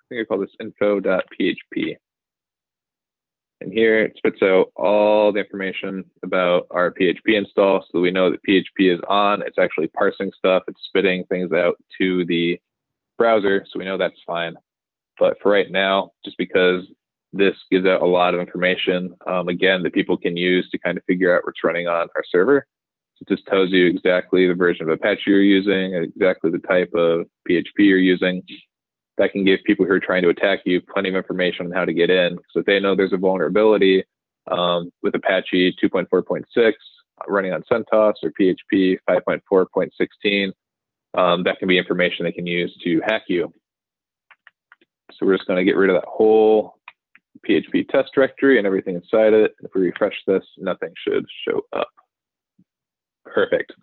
think I call this info.php. And here it spits out all the information about our PHP install, so we know that PHP is on. It's actually parsing stuff. It's spitting things out to the browser, so we know that's fine. But for right now, just because this gives out a lot of information, again, that people can use to kind of figure out what's running on our server. So it just tells you exactly the version of Apache you're using, exactly the type of PHP you're using. That can give people who are trying to attack you plenty of information on how to get in. So if they know there's a vulnerability with Apache 2.4.6 running on CentOS or PHP 5.4.16, that can be information they can use to hack you. So we're just going to get rid of that whole PHP test directory and everything inside it. If we refresh this, nothing should show up. Perfect.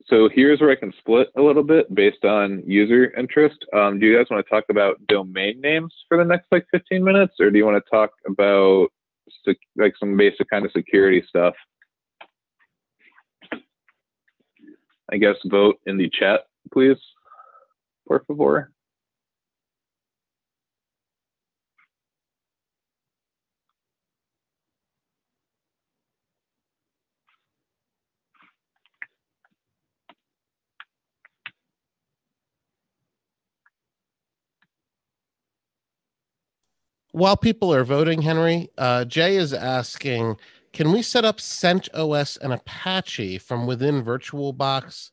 So here's where I can split a little bit based on user interest. Do you guys want to talk about domain names for the next like 15 minutes, or do you want to talk about like some basic kind of security stuff? I guess vote in the chat, please, por favor. While people are voting, Henry, Jay is asking, can we set up CentOS and Apache from within VirtualBox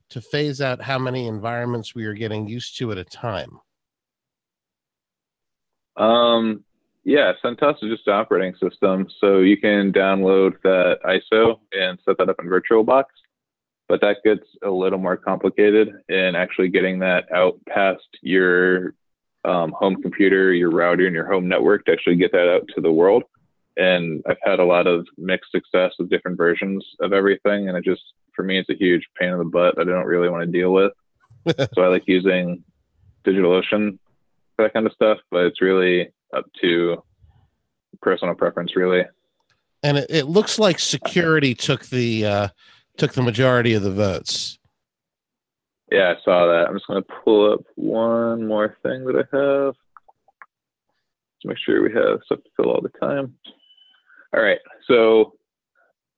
to phase out how many environments we are getting used to at a time? Yeah, CentOS is just an operating system, so you can download that ISO and set that up in VirtualBox, but that gets a little more complicated in actually getting that out past your home computer, your router, and your home network to actually get that out to the world. And I've had a lot of mixed success with different versions of everything, and it just, for me, it's a huge pain in the butt that I don't really want to deal with. So I like using DigitalOcean for that kind of stuff, but it's really up to personal preference, really. And it looks like security took the majority of the votes. Yeah, I saw that. I'm just going to pull up one more thing that I have to make sure we have stuff to fill all the time. All right, so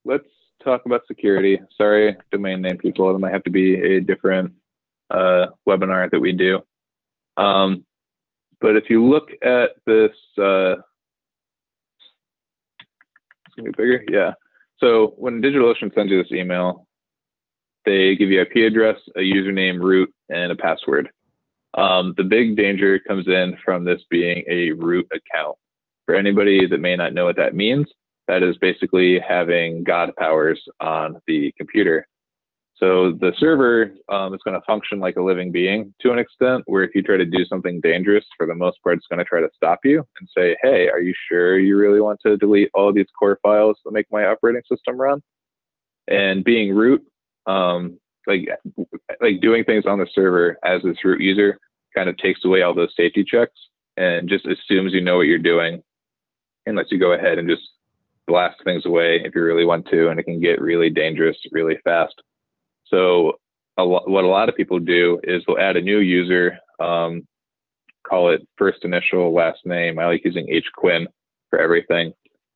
let's talk about security. Sorry, domain name people. It might have to be a different webinar that we do. But if you look at this, it's gonna be bigger. Yeah. So when DigitalOcean sends you this email, they give you an IP address, a username, root, and a password. The big danger comes in from this being a root account. For anybody that may not know what that means, that is basically having God powers on the computer. So the server is going to function like a living being to an extent, where if you try to do something dangerous, for the most part, it's going to try to stop you and say, hey, are you sure you really want to delete all these core files that make my operating system run? And being root, like doing things on the server as this root user kind of takes away all those safety checks and just assumes you know what you're doing and lets you go ahead and just blast things away if you really want to, and it can get really dangerous really fast. So what a lot of people do is they'll add a new user, call it first initial, last name. I like using hquin for everything.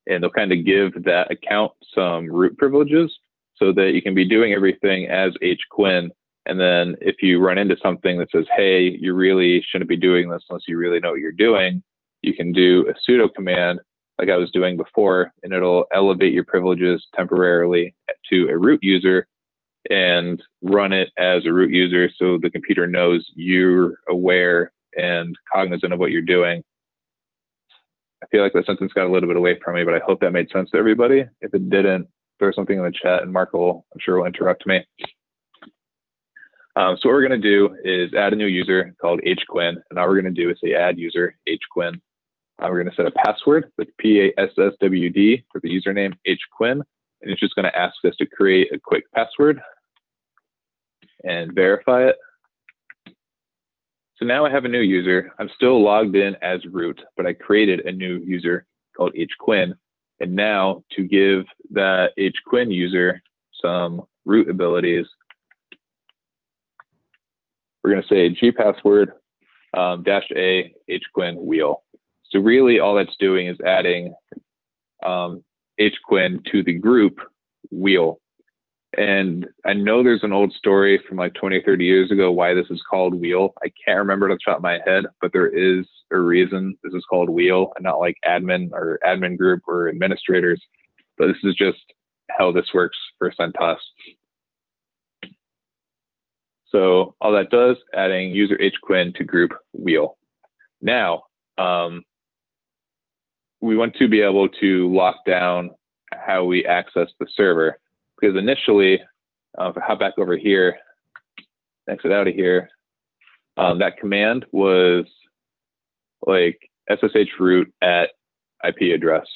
And they'll kind of give that account some root privileges so that you can be doing everything as hquin. And then if you run into something that says, hey, you really shouldn't be doing this unless you really know what you're doing, you can do a sudo command like I was doing before, and it'll elevate your privileges temporarily to a root user and run it as a root user so the computer knows you're aware and cognizant of what you're doing. I feel like that sentence got a little bit away from me, but I hope that made sense to everybody. If it didn't, throw something in the chat and Mark will, I'm sure, will interrupt me. So what we're going to do is add a new user called hquin, and all we're going to do is say add user hquin. We're going to set a password with PASSWD for the username hquin, and it's just going to ask us to create a quick password and verify it. So now I have a new user. I'm still logged in as root, but I created a new user called hquin. And now to give that hquin user some root abilities, we're going to say gpassword -a hquin wheel. So really all that's doing is adding hquin to the group wheel. And I know there's an old story from like 20 or 30 years ago why this is called wheel. I can't remember it off the top of my head, but there is a reason this is called wheel and not like admin or admin group or administrators. But this is just how this works for CentOS. So all that does, adding user hquin to group wheel. Now, we want to be able to lock down how we access the server. Because initially, if I hop back over here, exit out of here, that command was like SSH root at IP address.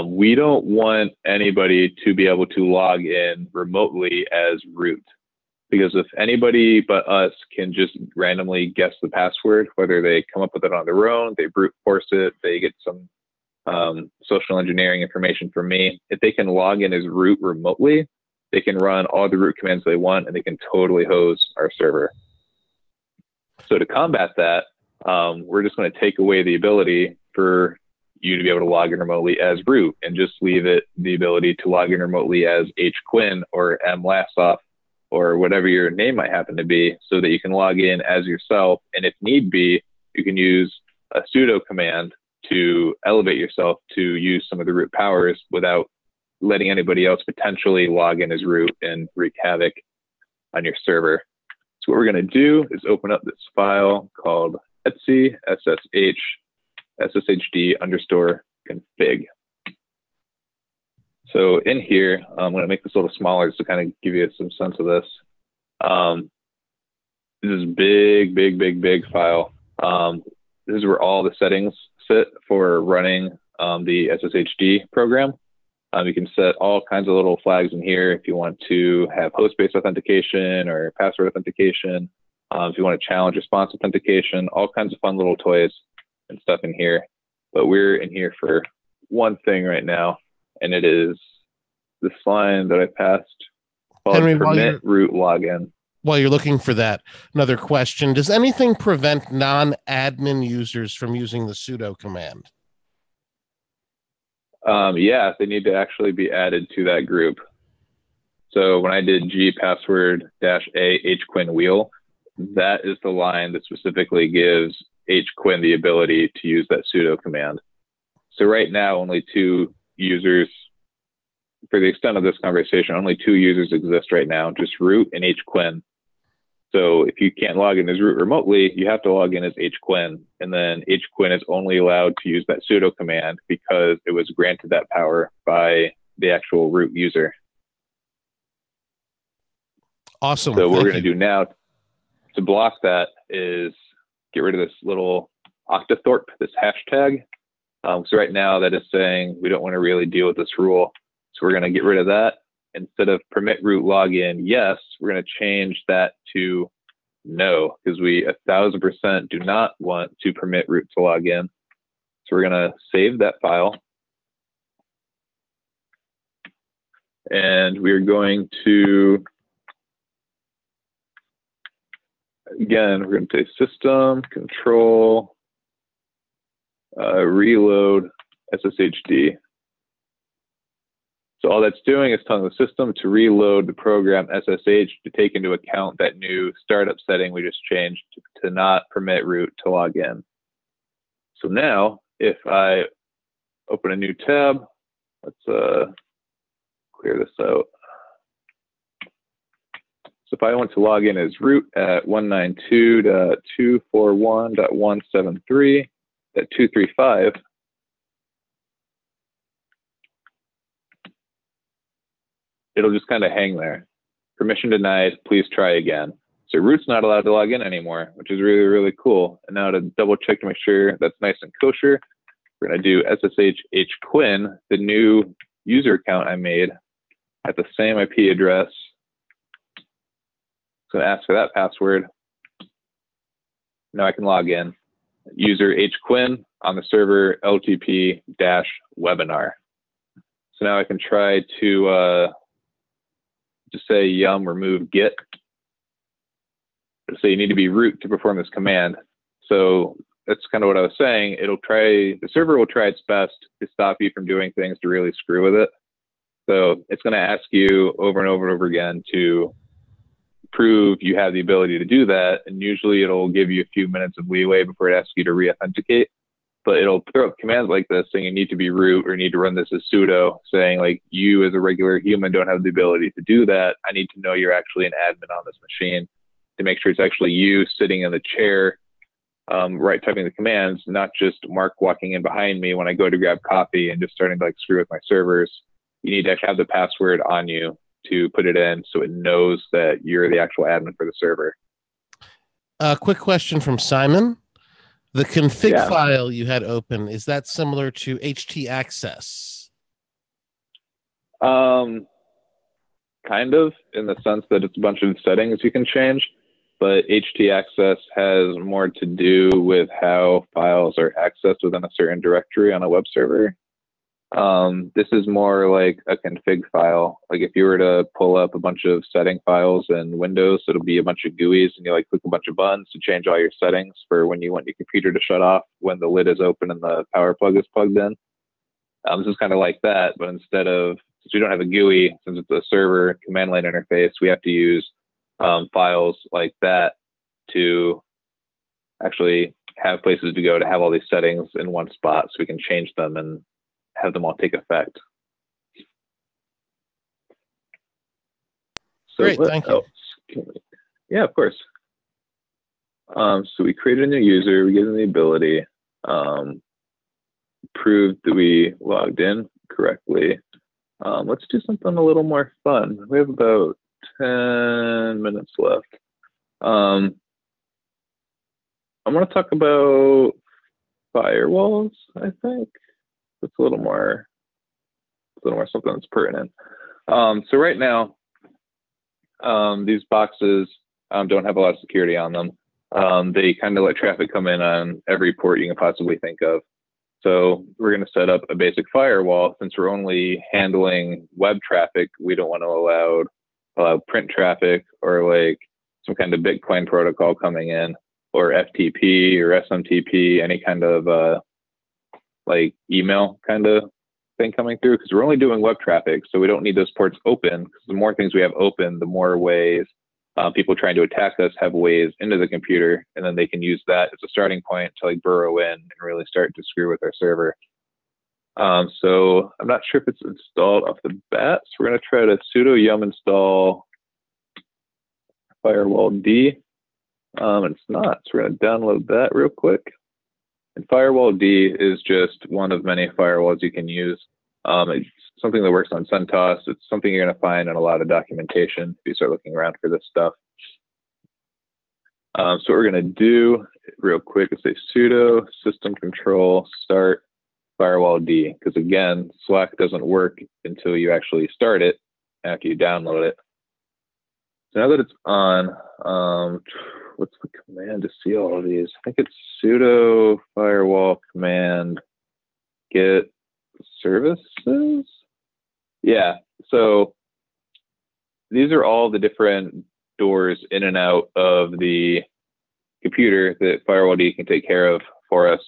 We don't want anybody to be able to log in remotely as root. Because if anybody but us can just randomly guess the password, whether they come up with it on their own, they brute force it, they get some social engineering information from me. If they can log in as root remotely, they can run all the root commands they want and they can totally hose our server. So to combat that, we're just going to take away the ability for you to be able to log in remotely as root and just leave it the ability to log in remotely as hquin or mlassoff or whatever your name might happen to be, so that you can log in as yourself. And if need be, you can use a sudo command to elevate yourself to use some of the root powers without letting anybody else potentially log in as root and wreak havoc on your server. So what we're going to do is open up this file called etc sshd_config. So in here, I'm going to make this a little smaller just to kind of give you some sense of this. This is big file. This is where all the settings sit for running the SSHD program. You can set all kinds of little flags in here if you want to have host-based authentication or password authentication. If you want to challenge response authentication, all kinds of fun little toys and stuff in here. But we're in here for one thing right now, and it is this line that I passed called Henry, permit root login. While you're looking for that, another question. Does anything prevent non-admin users from using the sudo command? Yeah, they need to actually be added to that group. So when I did gpassword -a hquin wheel, that is the line that specifically gives hquin the ability to use that sudo command. So right now, only 2 users, for the extent of this conversation, only 2 users exist right now, just root and hquin. So if you can't log in as root remotely, you have to log in as hquin. And then hquin is only allowed to use that sudo command because it was granted that power by the actual root user. Awesome. So what we're going to do now to block that is get rid of this little octothorpe, this hashtag. So right now that is saying we don't want to really deal with this rule. So we're going to get rid of that. Instead of permit root login, yes, we're going to change that to no, because we 1000% do not want to permit root to log in. So we're going to save that file. And we're going to, again, we're going to say system control reload SSHD. So all that's doing is telling the system to reload the program SSH to take into account that new startup setting we just changed to not permit root to log in. So now, if I open a new tab, let's clear this out. So if I want to log in as root at 192.241.173.235, it'll just kind of hang there. Permission denied, please try again. So root's not allowed to log in anymore, which is really, really cool. And now to double check to make sure that's nice and kosher, we're going to do SSH hquin, the new user account I made at the same IP address. It's going to ask for that password. Now I can log in. User hquin on the server LTP-webinar. So now I can try to just say yum remove git. So you need to be root to perform this command. So that's kind of what I was saying. The server will try its best to stop you from doing things to really screw with it. So it's going to ask you over and over and over again to prove you have the ability to do that. And usually it'll give you a few minutes of leeway before it asks you to re-authenticate. But it'll throw up commands like this saying you need to be root or you need to run this as sudo, saying like you as a regular human don't have the ability to do that. I need to know you're actually an admin on this machine to make sure it's actually you sitting in the chair, right, typing the commands, not just Mark walking in behind me when I go to grab coffee and just starting to like screw with my servers. You need to have the password on you to put it in so it knows that you're the actual admin for the server. Quick question from Simon. The config file you had open, is that similar to htaccess? Kind of, in the sense that it's a bunch of settings you can change, but htaccess has more to do with how files are accessed within a certain directory on a web server. This is more like a config file. Like if you were to pull up a bunch of setting files in Windows, it'll be a bunch of GUIs and you like click a bunch of buttons to change all your settings for when you want your computer to shut off when the lid is open and the power plug is plugged in. This is kind of like that, but instead of, since we don't have a GUI, since it's a server command line interface, we have to use files like that to actually have places to go to have all these settings in one spot so we can change them and have them all take effect. So great, thank you. Yeah, of course. So we created a new user, we gave them the ability, proved that we logged in correctly. Let's do something a little more fun. We have about 10 minutes left. I'm going to talk about firewalls, I think. It's a little more something that's pertinent. So right now, these boxes don't have a lot of security on them. They kind of let traffic come in on every port you can possibly think of. So we're going to set up a basic firewall. Since we're only handling web traffic, we don't want to allow print traffic or like some kind of Bitcoin protocol coming in, or FTP or SMTP, any kind of like email kind of thing coming through, because we're only doing web traffic, so we don't need those ports open, because the more things we have open, the more ways people trying to attack us have ways into the computer, and then they can use that as a starting point to like burrow in and really start to screw with our server. So I'm not sure if it's installed off the bat, so we're going to try to sudo yum install firewall D. It's not, so we're going to download that real quick. And Firewall D is just one of many firewalls you can use. It's something that works on CentOS. It's something you're going to find in a lot of documentation if you start looking around for this stuff. So what we're going to do real quick is say sudo system control start Firewall D, because again, Slack doesn't work until you actually start it after you download it. So now that it's on, what's the command to see all of these? I think it's sudo firewall command get services. Yeah, so these are all the different doors in and out of the computer that Firewall D can take care of for us.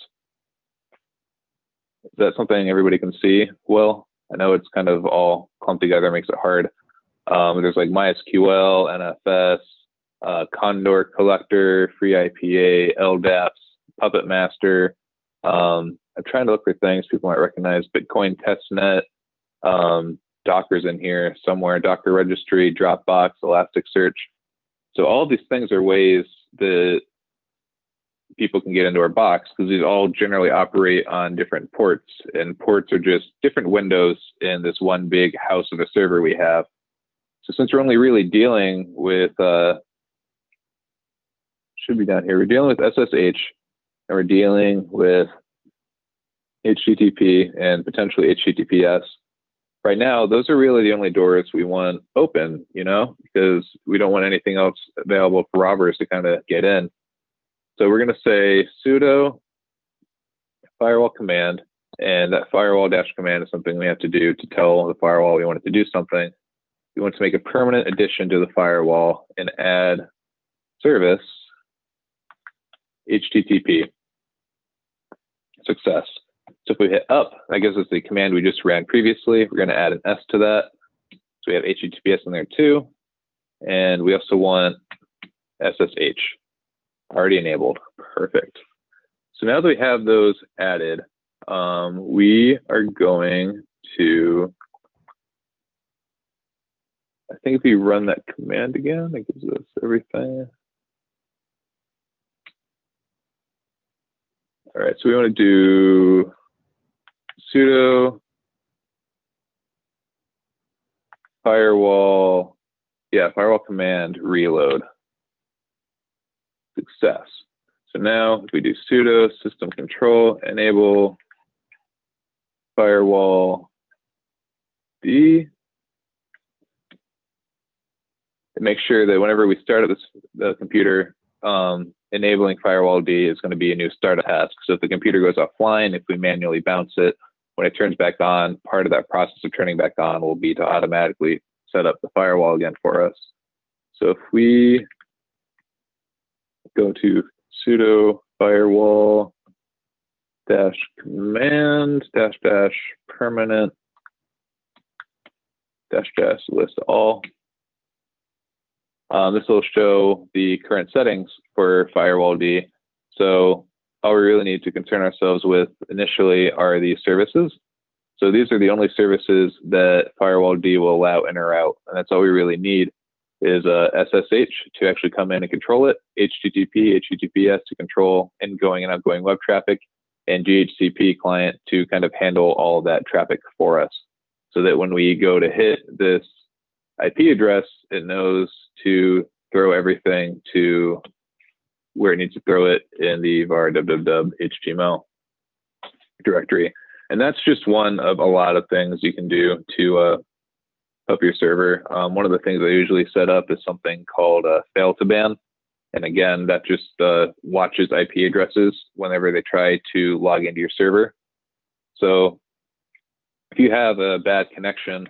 Is that something everybody can see? Well, I know it's kind of all clumped together, makes it hard. There's like MySQL, NFS, Condor Collector, FreeIPA, LDAPs, Puppet Master. I'm trying to look for things people might recognize. Bitcoin Testnet, Docker's in here somewhere, Docker Registry, Dropbox, Elasticsearch. So all these things are ways that people can get into our box, because these all generally operate on different ports, and ports are just different windows in this one big house of a server we have. So since we're only really dealing with, should be down here, we're dealing with SSH, and we're dealing with HTTP and potentially HTTPS. Right now, those are really the only doors we want open, you know, because we don't want anything else available for robbers to kind of get in. So we're going to say sudo firewall command, and that firewall dash command is something we have to do to tell the firewall we want it to do something. We want to make a permanent addition to the firewall and add service HTTP. Success. So if we hit up, that gives us the command we just ran previously. We're going to add an S to that. So we have HTTPS in there too. And we also want SSH already enabled. Perfect. So now that we have those added, we are going to, I think if we run that command again, it gives us everything. All right, so we want to do sudo firewall, firewall command reload. Success. So now if we do sudo system control enable firewall D, and make sure that whenever we start up the computer, enabling firewall D is going to be a new startup task. So if the computer goes offline, if we manually bounce it, when it turns back on, part of that process of turning back on will be to automatically set up the firewall again for us. So if we go to sudo firewall dash command dash dash permanent dash dash list all, this will show the current settings for firewall D. So all we really need to concern ourselves with initially are these services. So these are the only services that firewall D will allow in or out. And that's all we really need is SSH to actually come in and control it, HTTP, HTTPS to control ingoing and outgoing web traffic, and DHCP client to kind of handle all of that traffic for us. So that when we go to hit this IP address, it knows to throw everything to where it needs to throw it in the var www HTML directory. And that's just one of a lot of things you can do to help your server. One of the things I usually set up is something called fail to ban. And again, that just watches IP addresses whenever they try to log into your server. So if you have a bad connection,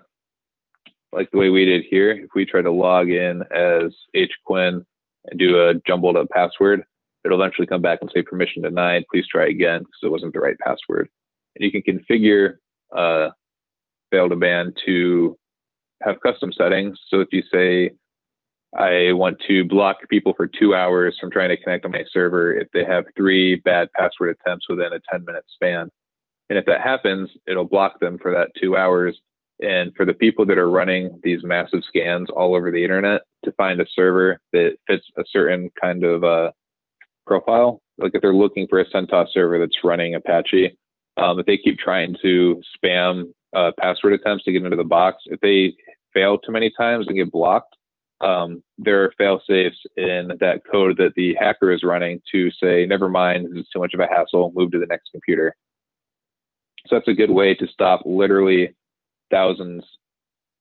like the way we did here, if we try to log in as hquinn and do a jumbled up password, it'll eventually come back and say permission denied, please try again because it wasn't the right password. And you can configure fail to ban to have custom settings. So if you say, I want to block people for 2 hours from trying to connect on my server if they have 3 bad password attempts within a 10-minute span. And if that happens, it'll block them for that 2 hours. And for the people that are running these massive scans all over the internet to find a server that fits a certain kind of profile, like if they're looking for a CentOS server that's running Apache, if they keep trying to spam password attempts to get into the box, if they fail too many times and get blocked, there are fail safes in that code that the hacker is running to say, never mind, this is too much of a hassle, move to the next computer. So that's a good way to stop literally thousands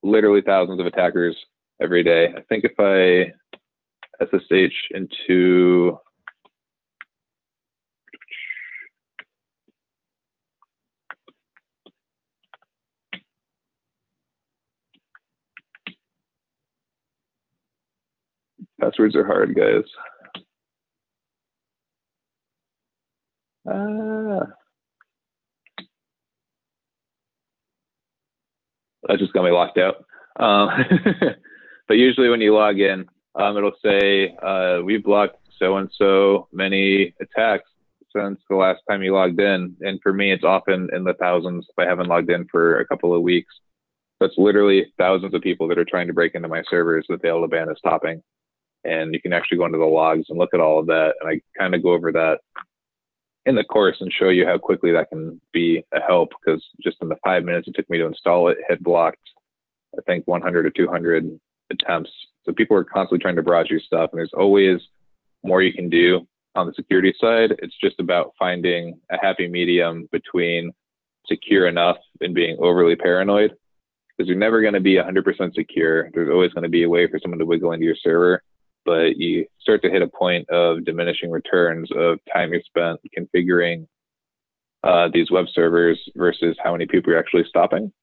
of attackers every day. I think if I SSH into passwords are hard, guys. That just got me locked out. But usually when you log in, it'll say, we blocked so-and-so many attacks since the last time you logged in. And for me, it's often in the thousands if I haven't logged in for a couple of weeks. That's literally thousands of people that are trying to break into my servers that fail to ban is stopping. And you can actually go into the logs and look at all of that. And I kind of go over that in the course and show you how quickly that can be a help, because just in the 5 minutes it took me to install it, it had blocked, I think 100 or 200 attempts. So people are constantly trying to browse your stuff, and there's always more you can do on the security side. It's just about finding a happy medium between secure enough and being overly paranoid, because you're never going to be 100% secure. There's always going to be a way for someone to wiggle into your server. But you start to hit a point of diminishing returns of time you spent configuring these web servers versus how many people you're actually stopping.